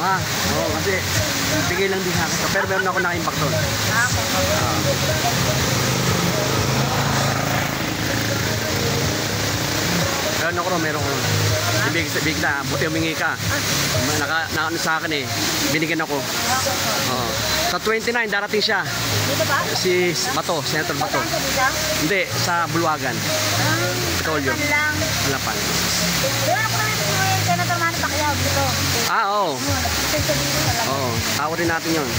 Ha? Oo, kasi bigay lang din sa akin. Pero meron ako na-impact doon. Meron ko. Ibig na, buti humingi ka. Ano sa akin eh. Binigyan ako. Oo. Sa 29, darating siya. Dito ba? Si Bato, Senator Bato. Saan dito? Hindi, sa Buluwagan. Petroleum. Halapan. Pero ako naman yung Senator Manny Pacquiao dito. Oo. Nagsisin siya dito talaga. Oo. Tawag rin natin yun.